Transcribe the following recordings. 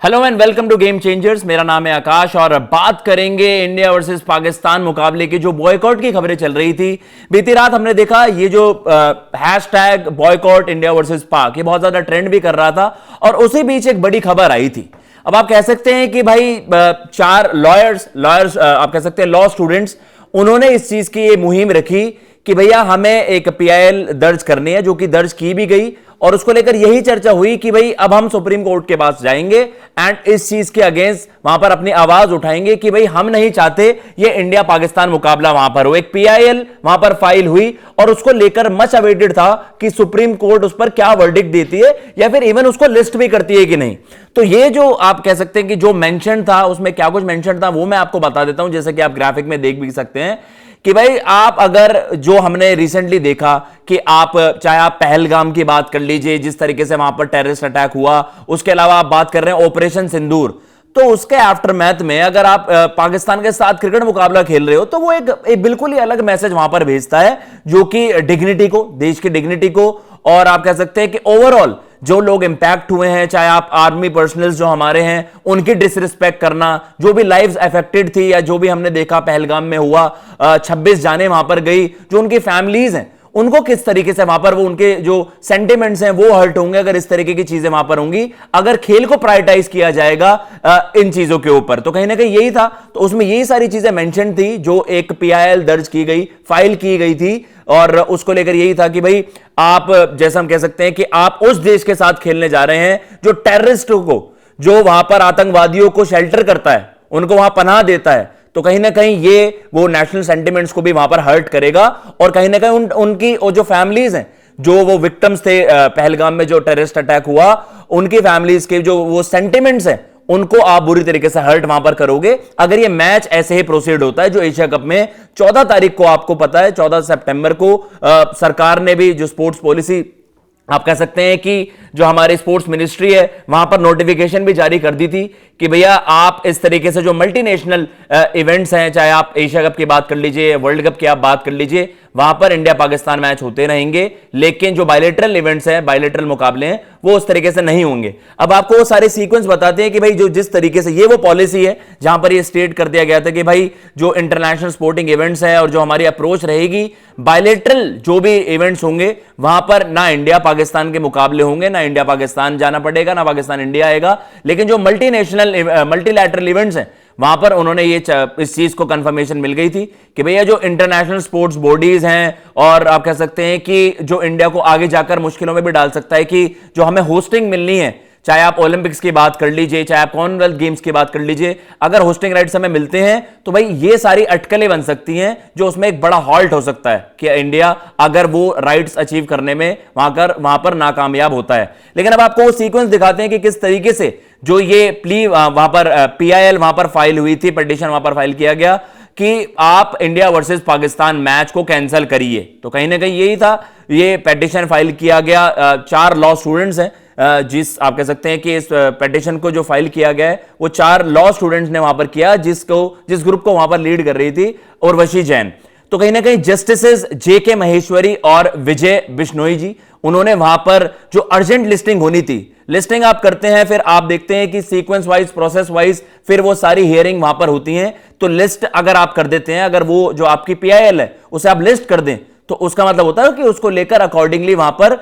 Hello and welcome to game changers. मेरा नाम है आकाश और बात करेंगे इंडिया वर्सेस पाकिस्तान मुकाबले की जो बॉयकॉट की खबरें चल रही थी। बीती रात हमने देखा ये जो हैशटैग बॉयकॉट इंडिया वर्सेस पाक ये बहुत ज्यादा ट्रेंड भी कर रहा था और उसी बीच एक बड़ी खबर आई थी। अब आप कह सकते हैं कि भाई चार लॉयर्स आप कह सकते हैं लॉ स्टूडेंट्स, उन्होंने इस चीज की ये मुहिम रखी कि भैया हमें एक पीआईएल दर्ज करनी है, जो कि दर्ज की भी गई और उसको लेकर यही चर्चा हुई कि भाई अब हम सुप्रीम कोर्ट के पास जाएंगे एंड इस चीज के अगेंस्ट वहां पर अपनी आवाज उठाएंगे कि भाई हम नहीं चाहते ये इंडिया पाकिस्तान मुकाबला वहां पर हो। एक पीआईएल वहां पर फाइल हुई और उसको लेकर मच अवेटेड था कि सुप्रीम कोर्ट उस पर क्या वर्डिक्ट देती है या फिर इवन उसको लिस्ट भी करती है कि नहीं। तो ये जो आप कह सकते हैं कि जो मेंशन था उसमें क्या कुछ मेंशन था वो मैं आपको बता देता हूं, जैसे कि आप ग्राफिक में देख भी सकते हैं कि भाई आप अगर जो हमने रिसेंटली देखा कि आप चाहे आप पहलगाम की बात कर लीजिए, जिस तरीके से वहां पर टेररिस्ट अटैक हुआ, उसके अलावा आप बात कर रहे हैं ऑपरेशन सिंदूर, तो उसके आफ्टरमैथ में अगर आप पाकिस्तान के साथ क्रिकेट मुकाबला खेल रहे हो तो वो एक बिल्कुल ही अलग मैसेज वहां पर भेजता है, जो कि डिग्निटी को, देश की डिग्निटी को, और आप कह सकते हैं कि ओवरऑल जो लोग इंपैक्ट हुए हैं, चाहे आप आर्मी पर्सनल्स जो हमारे हैं उनकी डिसरिस्पेक्ट करना, जो भी लाइव्स अफेक्टेड थी या जो भी हमने देखा पहलगाम में हुआ, 26 जाने वहां पर गई, जो उनकी फैमिलीज हैं उनको किस तरीके से वहां पर वो उनके जो सेंटिमेंट्स हैं वो हर्ट होंगे अगर इस तरीके की चीजें वहां पर होंगी, अगर खेल को प्रायोरिटाइज किया जाएगा इन चीजों के ऊपर। तो कहीं ना कहीं यही था, तो उसमें यही सारी चीजें मेंशन थी जो एक पीआईएल दर्ज की गई, फाइल की गई थी और उसको लेकर यही था कि भाई आप जैसा हम कह सकते हैं कि आप उस देश के साथ खेलने जा रहे हैं जो टेररिस्टों को, जो वहां पर आतंकवादियों को शेल्टर करता है, उनको वहां पनाह देता है। तो कहीं ना कहीं ये वो नेशनल सेंटिमेंट्स को भी वहां पर हर्ट करेगा और कहीं ना कहीं उनकी जो फैमिलीज हैं, जो वो विक्टिम्स थे पहलगाम में जो टेररिस्ट अटैक हुआ, उनकी फैमिलीज के जो वो सेंटिमेंट्स हैं उनको आप बुरी तरीके से हर्ट वहां पर करोगे अगर ये मैच ऐसे ही प्रोसीड होता है। जो एशिया कप में 14 तारीख को, आपको पता है 14 सितंबर को सरकार ने भी जो स्पोर्ट्स पॉलिसी आप कह सकते हैं कि जो हमारी स्पोर्ट्स मिनिस्ट्री है वहां पर नोटिफिकेशन भी जारी कर दी थी कि भैया आप इस तरीके से जो मल्टीनेशनल इवेंट्स हैं, चाहे आप एशिया कप की बात कर लीजिए, वर्ल्ड कप की आप बात कर लीजिए, वहां पर इंडिया पाकिस्तान मैच होते रहेंगे, लेकिन जो बायलैटरल इवेंट्स हैं, बायलैटरल मुकाबले हैं, वो उस तरीके से नहीं होंगे। अब आपको वो सारे सीक्वेंस बताते हैं कि भाई जो जिस तरीके से ये वो पॉलिसी है जहां पर ये स्टेट कर दिया गया था कि भाई जो इंटरनेशनल स्पोर्टिंग इवेंट्स है और जो हमारी अप्रोच रहेगी, बायलैटरल जो भी इवेंट्स होंगे वहां पर ना इंडिया पाकिस्तान के मुकाबले होंगे, ना इंडिया पाकिस्तान जाना पड़ेगा, ना पाकिस्तान इंडिया आएगा, लेकिन जो मल्टीनेशनल मल्टीलैटरल इवेंट्स हैं वहां पर उन्होंने ये इस चीज को कंफर्मेशन मिल गई थी कि भैया जो इंटरनेशनल स्पोर्ट्स बॉडीज हैं, और आप कह सकते हैं कि जो इंडिया को आगे जाकर मुश्किलों में भी डाल सकता है कि जो हमें होस्टिंग मिलनी है, चाहे आप ओलंपिक्स की बात कर लीजिए, चाहे आप कॉमनवेल्थ गेम्स की बात कर हालीजिए, अगर होस्टिंग राइट्स हमें मिलते हैं तो भाई ये सारी अटकलें बन सकती हैं, जो उसमें एक बड़ा हॉल्ट हो सकता है कि इंडिया अगर वो राइट्स अचीव करने में वहां पर नाकामयाब होता है। लेकिन अब आपको वो सीक्वेंस दिखाते हैं कि किस तरीके से जो ये प्ली वहां पर पीआईएल वहां पर फाइल हुई थी, पिटीशन वहां पर फाइल किया गया कि आप इंडिया वर्सेस पाकिस्तान मैच को कैंसिल करिए। तो कहीं ना कहीं यही था, ये पिटीशन फाइल किया गया। 4 लॉ स्टूडेंट्स हैं, जिस आप कह सकते हैं कि इस पिटीशन को जो फाइल किया गया है वो 4 लॉ स्टूडेंट्स ने वहां पर किया, जिस ग्रुप को वहां पर लीड कर रही थी उर्वशी जैन। तो कहीं ना कहीं जस्टिसेस जेके महेश्वरी और विजय बिश्नोई जी, उन्होंने वहां पर जो अर्जेंट लिस्टिंग होनी थी, लिस्टिंग आप करते हैं, फिर आप देखते हैं कि सीक्वेंस वाइज, प्रोसेस वाइज फिर वो सारी हियरिंग वहां पर होती हैं। तो लिस्ट अगर आप कर देते हैं, अगर वो जो आपकी पीआईएल है उसे आप लिस्ट कर दें, तो उसका मतलब होता है कि उसको लेकर अकॉर्डिंगली वहां पर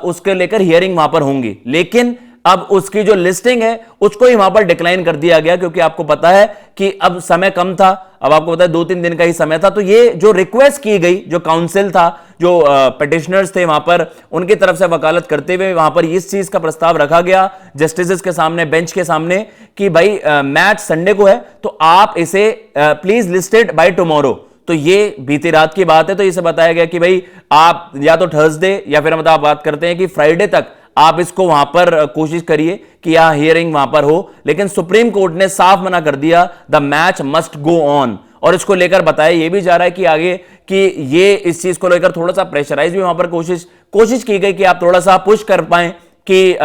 उसके लेकर हियरिंग वहां पर होंगी। लेकिन अब उसकी जो लिस्टिंग है उसको ही वहां पर डिक्लाइन कर दिया गया, क्योंकि आपको पता है कि अब समय कम था, अब आपको पता है 2-3 दिन का ही समय था। तो ये जो रिक्वेस्ट की गई, जो काउंसिल था, जो पिटिशनर्स थे वहां पर, उनकी तरफ से वकालत करते हुए वहां पर इस चीज का प्रस्ताव रखा गया जस्टिसेस के सामने, बेंच के सामने, कि भाई मैच संडे को है तो आप इसे प्लीज लिस्टेड बाय टुमारो। तो ये बीती रात की बात है, तो इसे बताया गया कि भाई आप या तो थर्सडे या फिर मतलब आप बात करते हैं कि फ्राइडे तक आप इसको वहां पर कोशिश करिए कि यह हियरिंग वहां पर हो। लेकिन सुप्रीम कोर्ट ने साफ मना कर दिया, the match must go on. और इसको लेकर बताया यह भी जा रहा है कि आगे कि ये इस चीज को लेकर थोड़ा सा प्रेशराइज भी वहां पर कोशिश की गई कि आप थोड़ा सा पुश कर पाए कि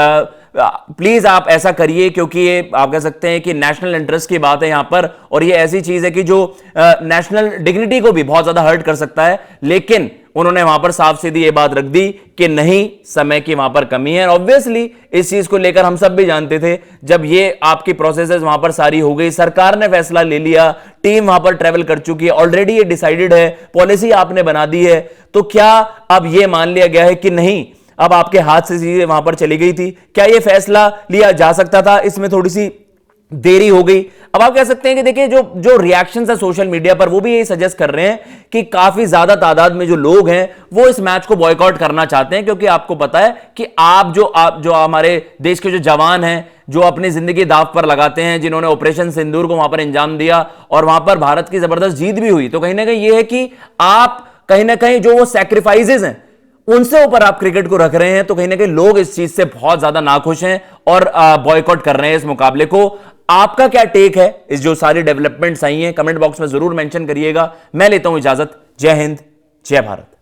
प्लीज आप ऐसा करिए, क्योंकि ये आप कह सकते हैं कि नेशनल इंटरेस्ट की बात है यहां पर, और ये ऐसी चीज है कि जो नेशनल डिग्निटी को भी बहुत ज्यादा हर्ट कर सकता है। लेकिन उन्होंने वहां पर साफ सीधी ये बात रख दी कि नहीं, समय की वहां पर कमी है। ऑब्वियसली इस चीज को लेकर हम सब भी जानते थे। जब ये आपकी प्रोसेसेस वहां पर सारी हो गई, सरकार ने फैसला ले लिया, टीम वहां पर ट्रेवल कर चुकी है, ऑलरेडी ये डिसाइडेड है, पॉलिसी आपने बना दी है, तो क्या अब ये मान लिया गया है कि नहीं, अब आपके हाथ से चीजें वहां पर चली गई थी? क्या ये फैसला लिया जा सकता था? इसमें थोड़ी सी देरी हो गई। अब आप कह सकते हैं कि देखिए जो जो रिएक्शंस है सोशल मीडिया पर, वो भी यही सजेस्ट कर रहे हैं कि काफी ज्यादा तादाद में जो लोग हैं वो इस मैच को बॉयकॉट करना चाहते हैं, क्योंकि आपको पता है कि आप जो हमारे देश के जो जवान हैं, जो अपनी जिंदगी दांव पर लगाते हैं, जिन्होंने ऑपरेशन सिंदूर को वहां पर अंजाम दिया और वहां पर भारत की जबरदस्त जीत भी हुई, तो कहीं ना कहीं यह है कि आप कहीं ना कहीं जो वो सैक्रिफाइसेस हैं उनसे ऊपर आप क्रिकेट को रख रहे हैं। तो कहीं ना कहीं लोग इस चीज से बहुत ज्यादा नाखुश हैं और बॉयकॉट कर रहे हैं इस मुकाबले को। आपका क्या टेक है इस जो सारी डेवलपमेंट्स आई हैं? कमेंट बॉक्स में जरूर मेंशन करिएगा। मैं लेता हूं इजाजत। जय हिंद, जय भारत।